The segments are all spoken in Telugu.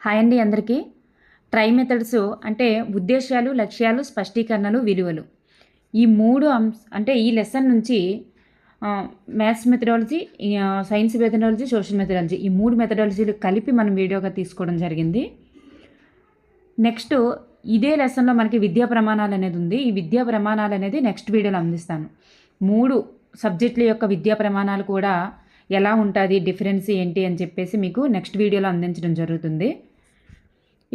హాయ్ అండి అందరికీ. ట్రై మెథడ్స్ అంటే ఉద్దేశ్యాలు, లక్ష్యాలు, స్పష్టీకరణలు, విలువలు. ఈ 3 అంటే ఈ లెసన్ నుంచి maths methodology, science methodology, social methodology ఈ 3 మెథడాలజీలు కలిపి మనం వీడియోగా తీసుకోవడం జరిగింది. నెక్స్ట్ ఇదే లెసన్లో మనకి విద్యా ప్రమాణాలు అనేది ఉంది. ఈ విద్యా ప్రమాణాలు అనేది నెక్స్ట్ వీడియోలో అందిస్తాను. 3 సబ్జెక్టుల యొక్క విద్యా ప్రమాణాలు కూడా ఎలా ఉంటుంది, డిఫరెన్స్ ఏంటి అని చెప్పేసి మీకు నెక్స్ట్ వీడియోలో అందించడం జరుగుతుంది.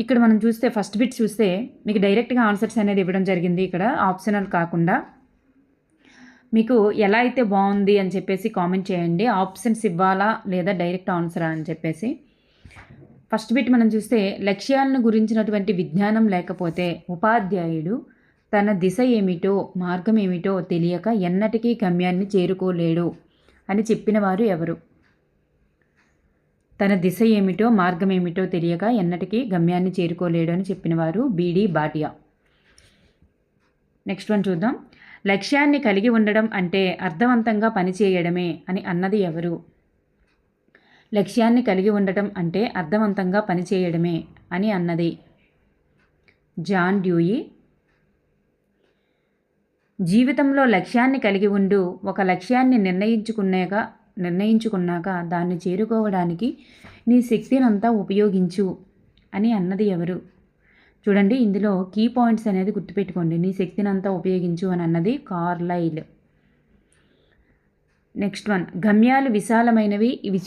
ఇక్కడ మనం చూస్తే ఫస్ట్ బిట్ చూస్తే మీకు డైరెక్ట్గా ఆన్సర్స్ అనేది ఇవ్వడం జరిగింది. ఇక్కడ ఆప్షనల్ కాకుండా మీకు ఎలా అయితే బాగుంది అని చెప్పేసి కామెంట్ చేయండి. ఆప్షన్స్ ఇవ్వాలా లేదా డైరెక్ట్ ఆన్సరా అని చెప్పేసి. ఫస్ట్ బిట్ మనం చూస్తే లక్ష్యాలను గురించినటువంటి విజ్ఞానం లేకపోతే ఉపాధ్యాయుడు తన దిశ ఏమిటో మార్గం ఏమిటో తెలియక ఎన్నటికీ గమ్యాన్ని చేరుకోలేడు అని చెప్పిన వారు ఎవరు? తన దిశ ఏమిటో మార్గం ఏమిటో తెలియక ఎన్నటికీ గమ్యాన్ని చేరుకోలేడు అని చెప్పినవారు బీడీ భాటియా. నెక్స్ట్ వన్ చూద్దాం. లక్ష్యాన్ని కలిగి ఉండడం అంటే అర్థవంతంగా పనిచేయడమే అని అన్నది ఎవరు? లక్ష్యాన్ని కలిగి ఉండటం అంటే అర్థవంతంగా పనిచేయడమే అని అన్నది జాన్ డ్యూయి. జీవితంలో లక్ష్యాన్ని కలిగి ఉండు, ఒక లక్ష్యాన్ని నిర్ణయించుకున్నాక దాన్ని చేరుకోవడానికి నీ శక్తినంతా ఉపయోగించు అని అన్నది ఎవరు? చూడండి, ఇందులో కీ పాయింట్స్ అనేది గుర్తుపెట్టుకోండి. నీ శక్తినంతా ఉపయోగించు అని అన్నది కార్లైల్. Next one. గమ్యాలు విశాలమైనవి, ఇవి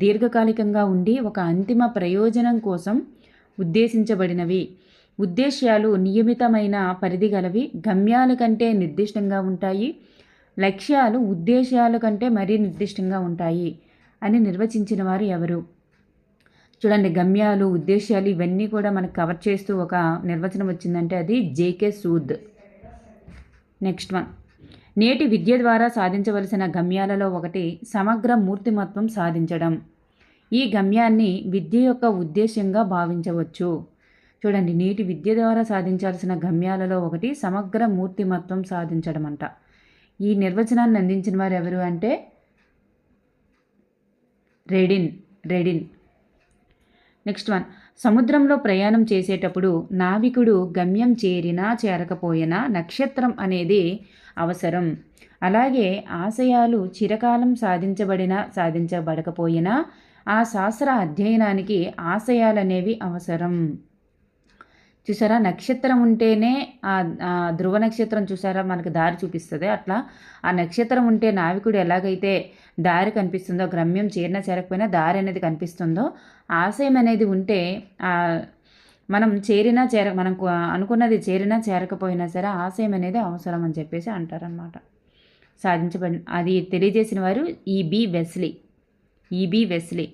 దీర్ఘకాలికంగా ఉండి ఒక అంతిమ ప్రయోజనం కోసం ఉద్దేశించబడినవి. ఉద్దేశ్యాలు నియమితమైన పరిధి గలవి, గమ్యాల కంటే నిర్దిష్టంగా ఉంటాయి. లక్ష్యాలు ఉద్దేశాల కంటే మరీ నిర్దిష్టంగా ఉంటాయి అని నిర్వచించిన వారు ఎవరు? చూడండి, గమ్యాలు, ఉద్దేశాలు ఇవన్నీ కూడా మనకు కవర్ చేస్తూ ఒక నిర్వచనం వచ్చిందంటే అది జేకే సూద్. Next one. నేటి విద్య ద్వారా సాధించవలసిన గమ్యాలలో ఒకటి సమగ్ర మూర్తిమత్వం సాధించడం. ఈ గమ్యాన్ని విద్య యొక్క ఉద్దేశ్యంగా భావించవచ్చు. చూడండి, నేటి విద్య ద్వారా సాధించాల్సిన గమ్యాలలో ఒకటి సమగ్ర మూర్తిమత్వం సాధించడం అంట. ఈ నిర్వచనాన్ని అందించిన వారు ఎవరు అంటే రెడిన్. Next one. సముద్రంలో ప్రయాణం చేసేటప్పుడు నావికుడు గమ్యం చేరినా చేరకపోయినా నక్షత్రం అనేది అవసరం. అలాగే ఆశయాలు చిరకాలం సాధించబడకపోయినా ఆ శాస్త్ర అధ్యయనానికి ఆశయాలనేవి అవసరం. చూసారా, నక్షత్రం ఉంటేనే ఆ ధ్రువ నక్షత్రం చూసారా మనకు దారి చూపిస్తుంది. అట్లా ఆ నక్షత్రం ఉంటే నావికుడు ఎలాగైతే దారి కనిపిస్తుందో, గమ్యం చేరినా చేరకపోయినా దారి అనేది కనిపిస్తుందో, ఆశయం అనేది ఉంటే మనం అనుకున్నది చేరినా చేరకపోయినా సరే ఆశయం అనేది అవసరం అని చెప్పేసి అంటారనమాట. అది తెలియజేసిన వారు ఈబి వెస్లీ.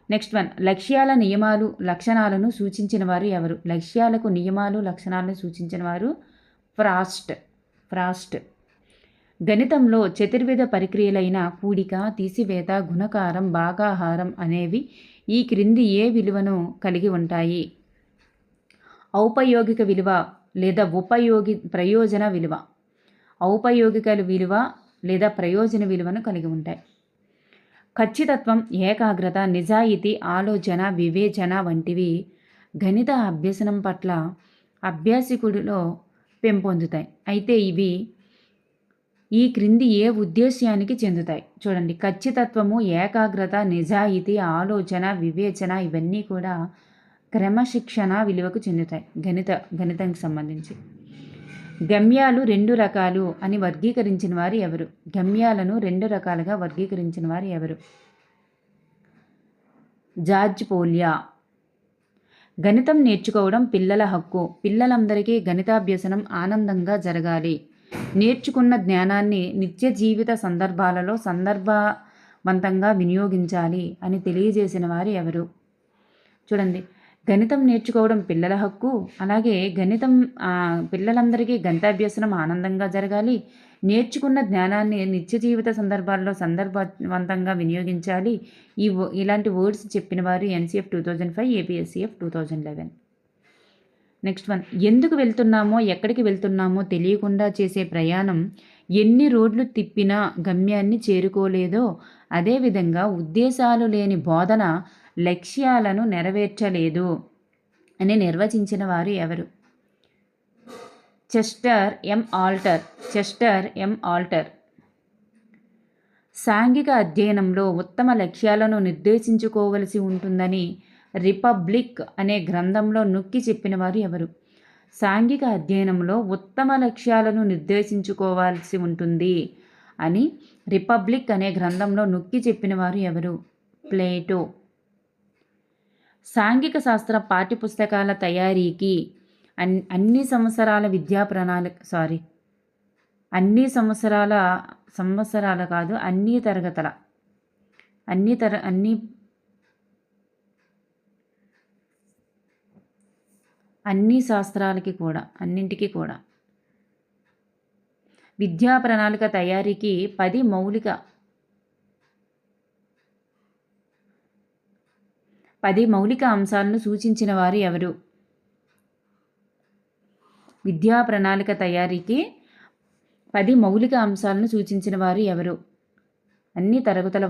Next one. లక్ష్యాల నియమాలు లక్షణాలను సూచించిన వారు ఎవరు? లక్ష్యాలకు నియమాలు లక్షణాలను సూచించిన వారు ఫ్రాస్ట్. గణితంలో చతుర్విధ ప్రక్రియలైన కూడిక, తీసివేత, గుణకారం, భాగాహారం అనేవి ఈ క్రింది ఏ విలువను కలిగి ఉంటాయి? ఔపయోగిక విలువ లేదా ప్రయోజన విలువ. ఔపయోగిక విలువ లేదా ప్రయోజన విలువను కలిగి ఉంటాయి. ఖచ్చితత్వం, ఏకాగ్రత, నిజాయితీ, ఆలోచన, వివేచన వంటివి గణిత అభ్యసనం పట్ల అభ్యాసకుడిలో పెంపొందుతాయి. అయితే ఇవి ఈ క్రింది ఏ ఉద్దేశ్యానికి చెందుతాయి? చూడండి, ఖచ్చితత్వము, ఏకాగ్రత, నిజాయితీ, ఆలోచన, వివేచన ఇవన్నీ కూడా క్రమశిక్షణ విలువకు చెందుతాయి గణితానికి సంబంధించి. గమ్యాలు 2 రకాలు అని వర్గీకరించిన వారు ఎవరు? గమ్యాలను 2 రకాలుగా వర్గీకరించిన వారు ఎవరు? George Polya. గణితం నేర్చుకోవడం పిల్లల హక్కు. పిల్లలందరికీ గణితాభ్యసనం ఆనందంగా జరగాలి. నేర్చుకున్న జ్ఞానాన్ని నిత్య జీవిత సందర్భాలలో సందర్భవంతంగా వినియోగించాలి అని తెలియజేసిన వారు ఎవరు? చూడండి, గణితం నేర్చుకోవడం పిల్లల హక్కు, అలాగే పిల్లలందరికీ గణితాభ్యసనం ఆనందంగా జరగాలి, నేర్చుకున్న జ్ఞానాన్ని నిత్య జీవిత సందర్భాల్లో సందర్భవంతంగా వినియోగించాలి. ఇలాంటి వర్డ్స్ చెప్పిన వారు ఎన్సీఎఫ్ 2005, ఏపీఎస్సీఎఫ్ 2011. Next one. ఎందుకు వెళ్తున్నామో ఎక్కడికి వెళ్తున్నామో తెలియకుండా చేసే ప్రయాణం ఎన్ని రోడ్లు తిప్పినా గమ్యాన్ని చేరుకోలేదో అదేవిధంగా ఉద్దేశాలు లేని బోధన లక్ష్యాలను నెరవేర్చలేదు అని నిర్వచించిన వారు ఎవరు? చెస్టర్ ఎం ఆల్టర్. సాంఘిక అధ్యయనంలో ఉత్తమ లక్ష్యాలను నిర్దేశించుకోవలసి ఉంటుందని రిపబ్లిక్ అనే గ్రంథంలో నొక్కి చెప్పిన వారు ఎవరు? సాంఘిక అధ్యయనంలో ఉత్తమ లక్ష్యాలను నిర్దేశించుకోవాల్సి ఉంటుంది అని రిపబ్లిక్ అనే గ్రంథంలో నొక్కి చెప్పిన వారు ఎవరు? ప్లేటో. సాంఘిక శాస్త్ర పాఠ్యపుస్తకాల తయారీకి అన్ని సంవత్సరాల విద్యా ప్రణాళిక అన్ని సంవత్సరాల కాదు, అన్ని తరగతుల అన్ని శాస్త్రాలకి కూడా అన్నింటికి కూడా విద్యా ప్రణాళిక తయారీకి 10 మౌలిక అంశాలను సూచించిన వారు ఎవరు? విద్యా ప్రణాళిక తయారీకి 10 మౌలిక అంశాలను సూచించిన వారు ఎవరు? అన్ని తరగతుల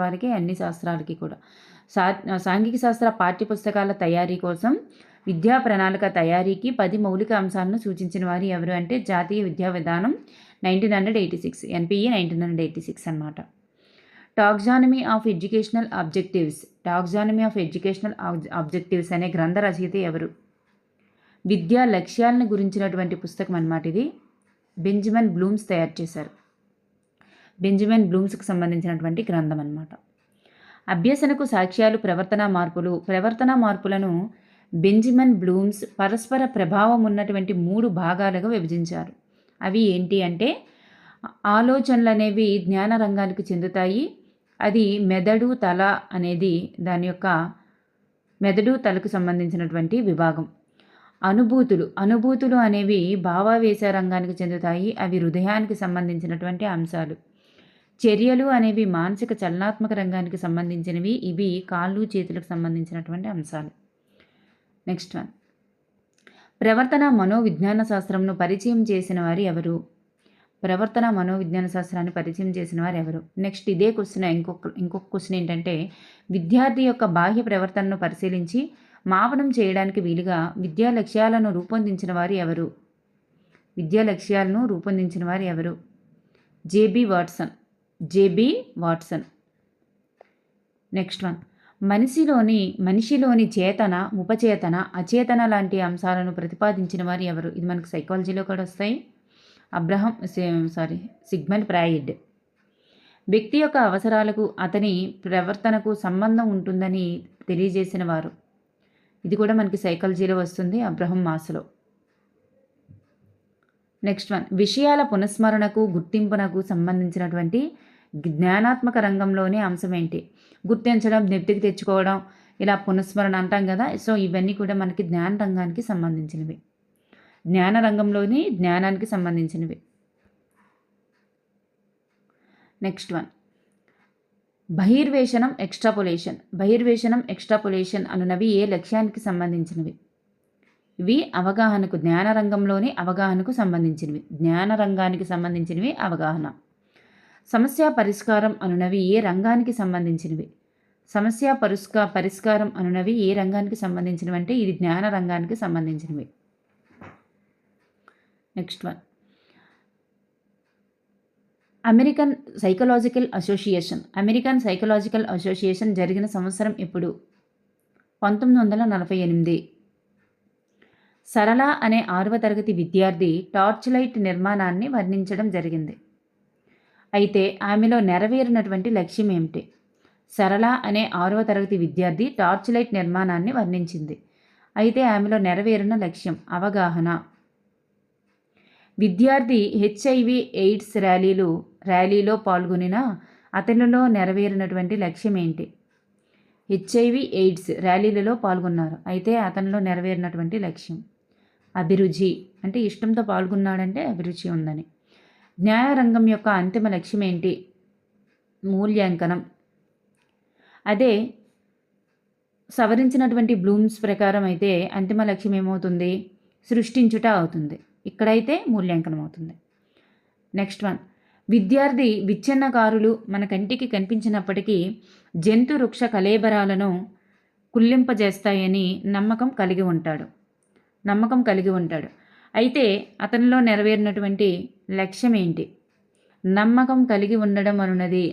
వారికి, అన్ని శాస్త్రాలకి కూడా. సాంఘిక శాస్త్ర పాఠ్యపుస్తకాల తయారీ కోసం విద్యా ప్రణాళిక తయారీకి 10 మౌలిక అంశాలను సూచించిన వారు ఎవరు అంటే జాతీయ విద్యా విధానం 1986, ఎన్పిఈ 1986 అన్నమాట. టాక్సానమీ ఆఫ్ ఎడ్యుకేషనల్ ఆబ్జెక్టివ్స్ అనే గ్రంథ రచయిత ఎవరు? విద్యా లక్ష్యాలను గురించినటువంటి పుస్తకం అన్నమాట ఇది. బెంజమిన్ బ్లూమ్స్ తయారు చేశారు. బెంజమిన్ బ్లూమ్స్కి సంబంధించినటువంటి గ్రంథం అన్నమాట. అభ్యసనకు సాక్ష్యాలు, ప్రవర్తనా మార్పులను బెంజమిన్ బ్లూమ్స్ పరస్పర ప్రభావం ఉన్నటువంటి 3 భాగాలుగా విభజించారు. అవి ఏంటి అంటే, ఆలోచనలు అనేవి జ్ఞాన రంగానికి చెందుతాయి. అది మెదడు తల అనేది దాని యొక్క మెదడు తలకు సంబంధించినటువంటి విభాగం. అనుభూతులు అనేవి భావావేశ రంగానికి చెందుతాయి. అవి హృదయానికి సంబంధించినటువంటి అంశాలు. చర్యలు అనేవి మానసిక చలనాత్మక రంగానికి సంబంధించినవి. ఇవి కాళ్ళు చేతులకు సంబంధించినటువంటి అంశాలు. నెక్స్ట్ వన్, ప్రవర్తన మనోవిజ్ఞాన శాస్త్రంను పరిచయం చేసిన వారు ఎవరు? ప్రవర్తన మనోవిజ్ఞాన శాస్త్రాన్ని పరిచయం చేసిన వారు ఎవరు? నెక్స్ట్ ఇదే క్వశ్చన్ ఇంకొక క్వశ్చన్ ఏంటంటే, విద్యార్థి యొక్క బాహ్య ప్రవర్తనను పరిశీలించి మాపనం చేయడానికి వీలుగా విద్యా లక్ష్యాలను రూపొందించిన వారు ఎవరు? JB Watson. నెక్స్ట్ వన్, మనిషిలోని చేతన, ఉపచేతన, అచేతన లాంటి అంశాలను ప్రతిపాదించిన వారు ఎవరు? ఇది మనకు సైకాలజీలో కూడా వస్తాయి. Sigmund Freud. వ్యక్తి యొక్క అవసరాలకు అతని ప్రవర్తనకు సంబంధం ఉంటుందని తెలియజేసిన వారు. ఇది కూడా మనకి సైకాలజీలో వస్తుంది, అబ్రహం మాస్లో. నెక్స్ట్ వన్, విషయాల పునఃస్మరణకు, గుర్తింపునకు సంబంధించినటువంటి జ్ఞానాత్మక రంగంలోని అంశం ఏంటి? గుర్తించడం, జ్ఞప్తికి తెచ్చుకోవడం, ఇలా పునఃస్మరణ అంటాం కదా. సో ఇవన్నీ కూడా మనకి జ్ఞాన రంగానికి సంబంధించినవి, జ్ఞాన రంగంలోని జ్ఞానానికి సంబంధించినవి. నెక్స్ట్ వన్, బహిర్వేషణం, ఎక్స్ట్రాపోలేషన్ అనునవి ఏ లక్ష్యానికి సంబంధించినవి? ఇవి అవగాహనకు, జ్ఞాన రంగంలోని అవగాహనకు సంబంధించినవి. జ్ఞాన రంగానికి సంబంధించినవి అవగాహన. సమస్య పరిష్కారం అనునవి ఏ రంగానికి సంబంధించినవి? పరిష్కారం అనునవి ఏ రంగానికి సంబంధించినవి అంటే ఇది జ్ఞాన రంగానికి సంబంధించినవి. Next one, American psychological association జరిగిన సంవత్సరం ఎప్పుడు? 1948. సరళ అనే 6వ తరగతి విద్యార్థి టార్చ్ లైట్ నిర్మాణాన్ని వర్ణించడం జరిగింది. అయితే ఆమెలో నెరవేరినటువంటి లక్ష్యం ఏమిటి? సరళ అనే 6వ తరగతి విద్యార్థి టార్చ్ లైట్ నిర్మాణాన్ని వర్ణించింది. అయితే ఆమెలో నెరవేరిన లక్ష్యం అవగాహన. విద్యార్థి HIV ఎయిడ్స్ ర్యాలీలో పాల్గొనిన అతనిలో నెరవేరినటువంటి లక్ష్యం ఏంటి? HIV ఎయిడ్స్ ర్యాలీలలో పాల్గొన్నారు. అయితే అతనిలో నెరవేరినటువంటి లక్ష్యం అభిరుచి, అంటే ఇష్టంతో పాల్గొన్నాడంటే అభిరుచి ఉందని. జ్ఞాన రంగం యొక్క అంతిమ లక్ష్యం ఏంటి? మూల్యాంకనం. అదే సవరించినటువంటి బ్లూమ్స్ ప్రకారం అయితే అంతిమ లక్ష్యం ఏమవుతుంది? సృష్టించుట అవుతుంది. ఇక్కడైతే మూల్యాంకనం అవుతుంది. నెక్స్ట్ వన్, విద్యార్థి విచ్ఛిన్నకారులు మన కంటికి కనిపించినప్పటికీ జంతు వృక్ష కళేబరాలను కుళ్ళింపజేస్తాయని నమ్మకం కలిగి ఉంటాడు. అయితే అతనిలో నెరవేరినటువంటి లక్ష్యం ఏంటి? నమ్మకం కలిగి ఉండడం అనున్నది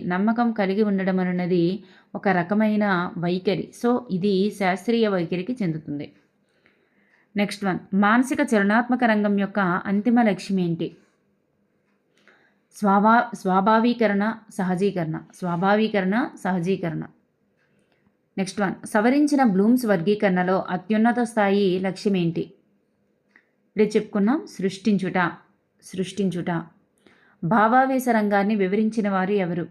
ఒక రకమైన వైఖరి. సో ఇది శాస్త్రీయ వైఖరికి చెందుతుంది. నెక్స్ట్ వన్, మానసిక చలనాత్మక రంగం యొక్క అంతిమ లక్ష్యం ఏంటి? స్వాభావీకరణ సహజీకరణ. నెక్స్ట్ వన్, సవరించిన బ్లూమ్స్ వర్గీకరణలో అత్యున్నత స్థాయి లక్ష్యం ఏంటి? ఇప్పుడే చెప్పుకున్నాం, సృష్టించుట. భావావేశ రంగాన్ని వివరించిన వారు ఎవరు?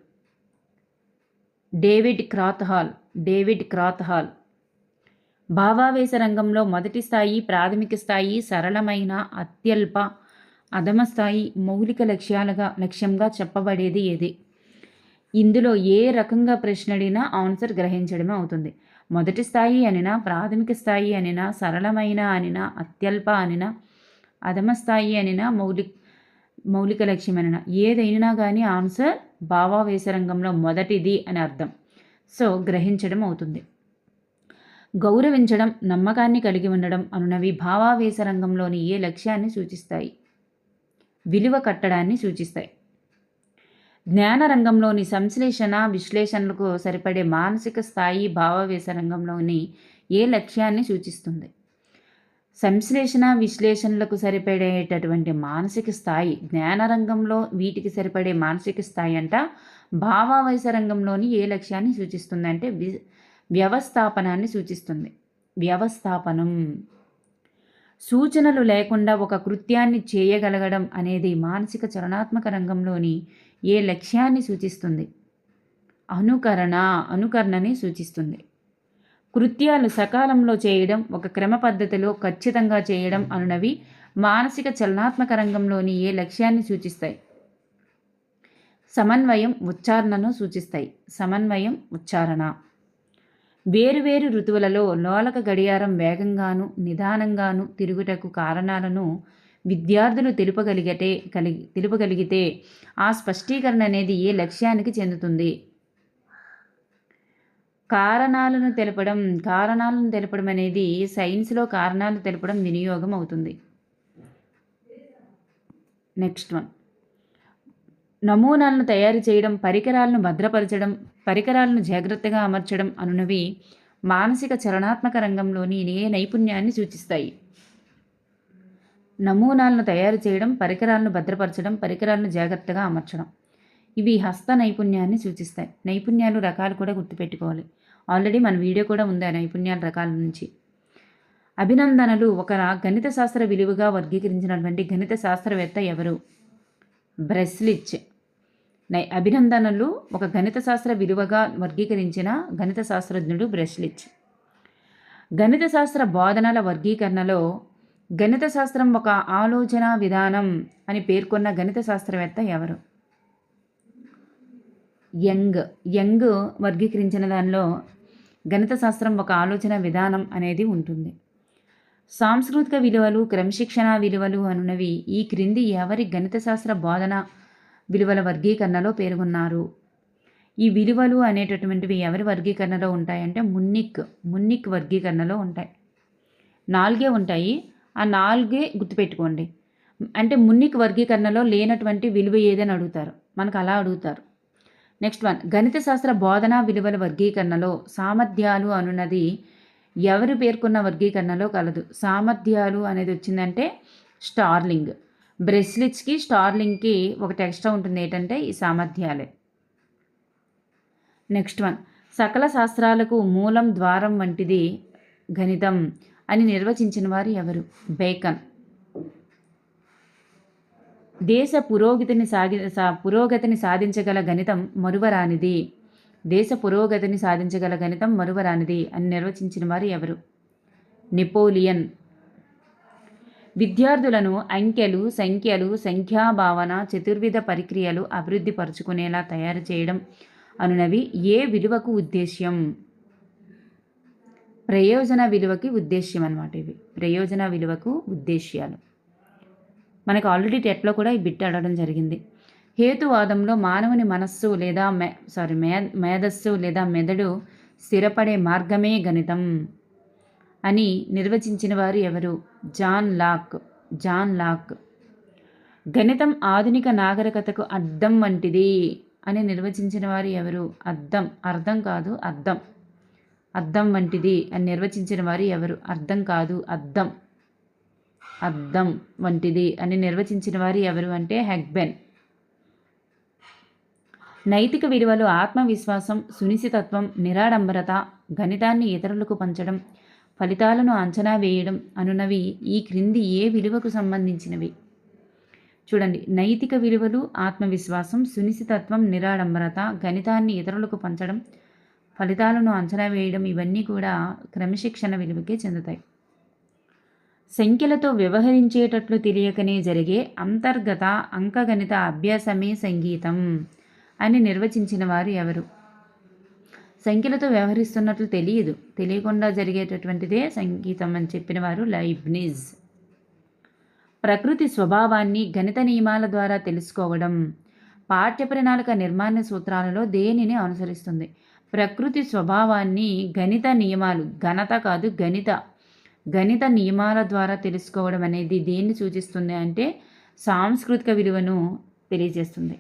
డేవిడ్ క్రాత్హాల్. భావావేశ రంగంలో మొదటి స్థాయి, ప్రాథమిక స్థాయి, సరళమైన, అత్యల్ప, అధమ స్థాయి, మౌలిక లక్ష్యంగా చెప్పబడేది ఏది? ఇందులో ఏ రకంగా ప్రశ్న అడిగినా ఆన్సర్ గ్రహించడమే అవుతుంది. మొదటి స్థాయి అనినా, ప్రాథమిక స్థాయి అనినా, సరళమైన అనినా, అత్యల్ప అనినా, అధమ స్థాయి అనినా, మౌలిక లక్ష్యం అనినా, ఏదైనా కానీ ఆన్సర్ భావావేశ రంగంలో మొదటిది అని అర్థం. సో గ్రహించడం అవుతుంది. గౌరవించడం, నమ్మకాన్ని కలిగి ఉండడం అనునవి భావావేశ రంగంలోని ఏ లక్ష్యాన్ని సూచిస్తాయి? విలువ కట్టడాన్ని సూచిస్తాయి. జ్ఞాన రంగంలోని సంశ్లేషణ, విశ్లేషణలకు సరిపడే మానసిక స్థాయి భావావేశ రంగంలోని ఏ లక్ష్యాన్ని సూచిస్తుంది? సంశ్లేషణ, విశ్లేషణలకు సరిపడేటటువంటి మానసిక స్థాయి జ్ఞాన రంగంలో వీటికి సరిపడే మానసిక స్థాయి అంట భావావేశ రంగంలోని ఏ లక్ష్యాన్ని సూచిస్తుంది అంటే వ్యవస్థాపనాన్ని సూచిస్తుంది. వ్యవస్థాపనం. సూచనలు లేకుండా ఒక కృత్యాన్ని చేయగలగడం అనేది మానసిక చలనాత్మక రంగంలోని ఏ లక్ష్యాన్ని సూచిస్తుంది? అనుకరణని సూచిస్తుంది. కృత్యాలు సకాలంలో చేయడం, ఒక క్రమ పద్ధతిలో ఖచ్చితంగా చేయడం అనునవి మానసిక చలనాత్మక రంగంలోని ఏ లక్ష్యాన్ని సూచిస్తాయి? సమన్వయం, ఉచ్చారణను సూచిస్తాయి. ఉచ్చారణ. వేరువేరు ఋతువులలో లోలక గడియారం వేగంగాను నిదానంగాను తిరుగుటకు కారణాలను విద్యార్థులు తెలుపగలిగితే ఆ స్పష్టీకరణ అనేది ఏ లక్ష్యానికి చెందుతుంది? కారణాలను తెలపడం అనేది సైన్స్లో కారణాలు తెలపడం వినియోగం అవుతుంది. నెక్స్ట్ వన్, నమూనాలను తయారు చేయడం, పరికరాలను భద్రపరచడం, పరికరాలను జాగ్రత్తగా అమర్చడం అనునవి మానసిక చలనాత్మక రంగంలోని ఏ నైపుణ్యాన్ని సూచిస్తాయి? నమూనాలను తయారు చేయడం, పరికరాలను భద్రపరచడం, పరికరాలను జాగ్రత్తగా అమర్చడం. ఇవి హస్త నైపుణ్యాన్ని సూచిస్తాయి. నైపుణ్యాలు రకాలు కూడా గుర్తుపెట్టుకోవాలి. ఆల్రెడీ మన వీడియో కూడా ఉంది ఆ నైపుణ్యాల రకాల నుంచి. అభినందనలు ఒక గణిత శాస్త్ర విలువగా వర్గీకరించినటువంటి గణిత శాస్త్రవేత్త ఎవరు? బ్రెస్లిచ్. అభినందనలు ఒక గణిత శాస్త్ర విలువగా వర్గీకరించిన గణిత శాస్త్రజ్ఞుడు బ్రెస్లిచ్. గణిత శాస్త్ర బోధనల వర్గీకరణలో గణిత శాస్త్రం ఒక ఆలోచన విధానం అని పేర్కొన్న గణిత శాస్త్రవేత్త ఎవరు? యంగ్ వర్గీకరించిన దానిలో గణిత శాస్త్రం ఒక ఆలోచన విధానం అనేది ఉంటుంది. సాంస్కృతిక విలువలు, క్రమశిక్షణ విలువలు అనునవి ఈ క్రింది ఎవరి గణిత శాస్త్ర బోధన విలువల వర్గీకరణలో పేర్కొన్నారు? ఈ విలువలు అనేటటువంటివి ఎవరి వర్గీకరణలో ఉంటాయంటే మున్నిక్ వర్గీకరణలో ఉంటాయి. 4 ఉంటాయి. ఆ 4 గుర్తుపెట్టుకోండి. అంటే మున్నిక్ వర్గీకరణలో లేనటువంటి విలువ ఏదని అడుగుతారు, మనకు అలా అడుగుతారు. నెక్స్ట్ వన్, గణిత శాస్త్ర బోధన విలువల వర్గీకరణలో సామర్థ్యాలు అనున్నది ఎవరు పేర్కొన్న వర్గీకరణలో కలదు? సామర్థ్యాలు అనేది వచ్చిందంటే స్టార్లింగ్. బ్రెస్లిచ్కి స్టార్లింగ్కి ఒకటి ఎక్స్ట్రా ఉంటుంది, ఏంటంటే ఈ సామర్థ్యాలే. నెక్స్ట్ వన్, సకల శాస్త్రాలకు మూలం ద్వారం వంటిది గణితం అని నిర్వచించిన వారు ఎవరు? బేకన్. దేశ పురోగతిని సాధించగల గణితం మరువరానిది. దేశ పురోగతిని సాధించగల గణితం మరువరానిది అని నిర్వచించిన వారు ఎవరు? నెపోలియన్. విద్యార్థులను అంకెలు, సంఖ్యలు, సంఖ్యాభావన, చతుర్విధ ప్రక్రియలు అభివృద్ధి పరుచుకునేలా తయారు చేయడం అనునవి ఏ విలువకు ఉద్దేశ్యం? ప్రయోజన విలువకి ఉద్దేశ్యం అన్నమాట. ఇవి ప్రయోజన విలువకు ఉద్దేశ్యాలు. మనకు ఆల్రెడీ టెట్లో కూడా ఈ బిట్ అడగడం జరిగింది. హేతువాదంలో మానవుని మనస్సు లేదా మేధస్సు లేదా మెదడు స్థిరపడే మార్గమే గణితం అని నిర్వచించిన వారు ఎవరు? John Locke. గణితం ఆధునిక నాగరికతకు అద్దం వంటిది అని నిర్వచించిన వారు ఎవరు? అర్థం కాదు అద్దం. అద్దం వంటిది అని నిర్వచించిన వారు ఎవరు? అర్థం కాదు అద్దం. అద్దం వంటిది అని నిర్వచించిన వారు ఎవరు అంటే హెగ్బెన్. నైతిక విలువలు ఆత్మవిశ్వాసం, సునిశ్చితత్వం, నిరాడంబరత, గణితాన్ని ఇతరులకు పంచడం, ఫలితాలను అంచనా వేయడం అనునవి ఈ క్రింది ఏ విలువకు సంబంధించినవి? చూడండి, నైతిక విలువలు ఆత్మవిశ్వాసం, సునిశ్చితత్వం, నిరాడంబరత, గణితాన్ని ఇతరులకు పంచడం, ఫలితాలను అంచనా వేయడం ఇవన్నీ కూడా క్రమశిక్షణ విలువకే చెందుతాయి. సంఖ్యలతో వ్యవహరించేటట్లు తెలియకనే జరిగే అంతర్గత అంకగణిత అభ్యాసమే సంగీతం అని నిర్వచించిన వారు ఎవరు? సంఖ్యలతో వ్యవహరిస్తున్నట్లు తెలియకుండా జరిగేటటువంటిదే సంగీతం అని చెప్పిన వారు లైబ్నిజ్. ప్రకృతి స్వభావాన్ని గణిత నియమాల ద్వారా తెలుసుకోవడం పాఠ్యప్రణాళిక నిర్మాణ సూత్రాలలో దేనిని అనుసరిస్తుంది? ప్రకృతి స్వభావాన్ని గణిత నియమాలు, గణిత నియమాల ద్వారా తెలుసుకోవడం అనేది దేన్ని సూచిస్తుంది అంటే సాంస్కృతిక విలువను తెలియజేస్తుంది.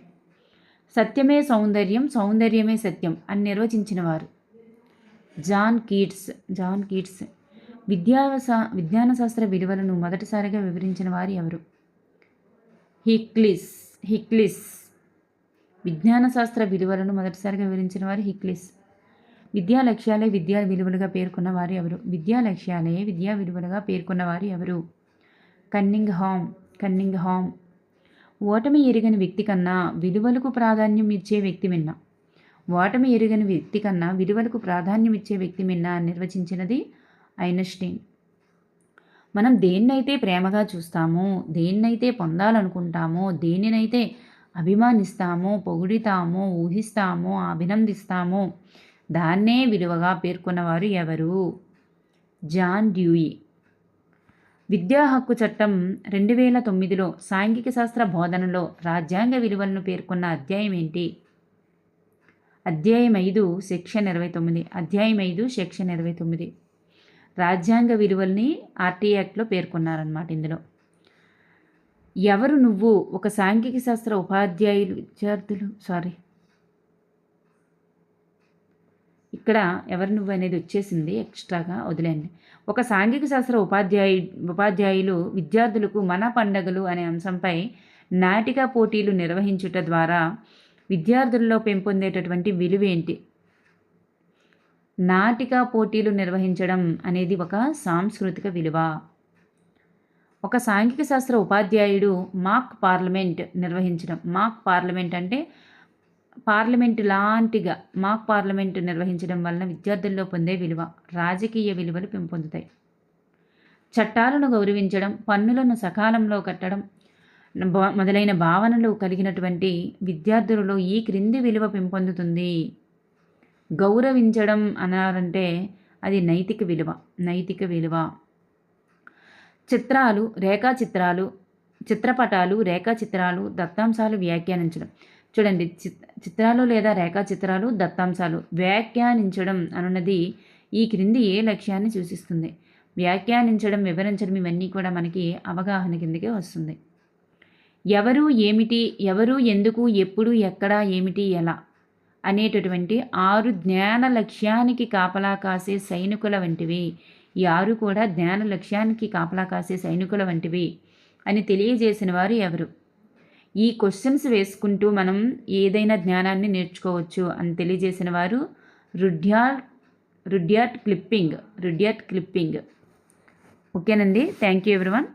సత్యమే సౌందర్యం, సౌందర్యమే సత్యం అని నిర్వచించిన వారు జాన్ కీట్స్. విజ్ఞాన శాస్త్ర విలువలను మొదటిసారిగా వివరించిన వారు ఎవరు? హిక్లిస్. విజ్ఞాన శాస్త్ర విలువలను మొదటిసారిగా వివరించిన వారు హిక్లిస్. విద్యా లక్ష్యాలే విద్యా విలువలుగా పేర్కొన్న వారు ఎవరు? విద్యా విలువలుగా పేర్కొన్న వారు ఎవరు? కన్నింగ్హామ్. ఓటమి ఎరుగని వ్యక్తి కన్నా విలువలకు ప్రాధాన్యం ఇచ్చే వ్యక్తి మిన్న. ఓటమి ఎరుగని వ్యక్తి కన్నా విలువలకు ప్రాధాన్యం ఇచ్చే వ్యక్తి మిన్న నిర్వచించినది ఐన్స్టీన్. మనం దేన్నైతే ప్రేమగా చూస్తామో, దేన్నైతే పొందాలనుకుంటామో, దేనినైతే అభిమానిస్తామో, పొగుడితామో, ఊహిస్తామో, అభినందిస్తామో దాన్నే విలువగా పేర్కొన్నవారు ఎవరు? John Dewey. విద్యా హక్కు చట్టం 2009లో సాంఘిక శాస్త్ర బోధనలో రాజ్యాంగ విలువలను పేర్కొన్న అధ్యాయం ఏంటి? అధ్యాయం 5 సెక్షన్ 29. రాజ్యాంగ విలువల్ని ఆర్టీ యాక్ట్లో పేర్కొన్నారన్నమాట. ఇందులో ఎవరు నువ్వు ఒక సాంఘిక శాస్త్ర ఇక్కడ ఎవరు నువ్వు అనేది వచ్చేసింది, ఎక్స్ట్రాగా వదిలేండి. ఒక సాంఘిక శాస్త్ర ఉపాధ్యాయులు విద్యార్థులకు మన పండగలు అనే అంశంపై నాటిక పోటీలు నిర్వహించుట ద్వారా విద్యార్థుల్లో పెంపొందేటటువంటి విలువేంటి? నాటిక పోటీలు నిర్వహించడం అనేది ఒక సాంస్కృతిక విలువ. ఒక సాంఘిక శాస్త్ర ఉపాధ్యాయుడు మాక్ పార్లమెంట్ నిర్వహించడం. మాక్ పార్లమెంట్ అంటే పార్లమెంట్ లాంటిగా మాక్ పార్లమెంట్ నిర్వహించడం వలన విద్యార్థుల్లో పొందే విలువ, రాజకీయ విలువలు పెంపొందుతాయి. చట్టాలను గౌరవించడం, పన్నులను సకాలంలో కట్టడం మొదలైన భావనలు కలిగినటువంటి విద్యార్థులలో ఈ క్రింది విలువ పెంపొందుతుంది. గౌరవించడం అన్నారంటే అది నైతిక విలువ. చిత్రపటాలు, రేఖాచిత్రాలు, దత్తాంశాలు వ్యాఖ్యానించడం. చూడండి, చిత్రాలు లేదా రేఖాచిత్రాలు, దత్తాంశాలు వ్యాఖ్యానించడం అనున్నది ఈ క్రింది ఏ లక్ష్యాన్ని సూచిస్తుంది? వ్యాఖ్యానించడం, వివరించడం ఇవన్నీ కూడా మనకి అవగాహన కిందకే వస్తుంది. ఎవరు, ఏమిటి, ఎవరు, ఎందుకు, ఎప్పుడు, ఎక్కడ, ఏమిటి, ఎలా అనేటటువంటి 6 జ్ఞాన లక్ష్యానికి కాపలా కాసే సైనికుల వంటివి. ఈ 6 కూడా జ్ఞాన లక్ష్యానికి కాపలా కాసే సైనికుల వంటివి అని తెలియజేసిన వారు ఎవరు? ఈ క్వశ్చన్స్ వేసుకుంటూ మనం ఏదైనా జ్ఞానాన్ని నేర్చుకోవచ్చు అని తెలియజేసిన వారు రుడ్యార్డ్ క్లిప్పింగ్. ఓకేనండి, థ్యాంక్ యూ ఎవ్రీవన్.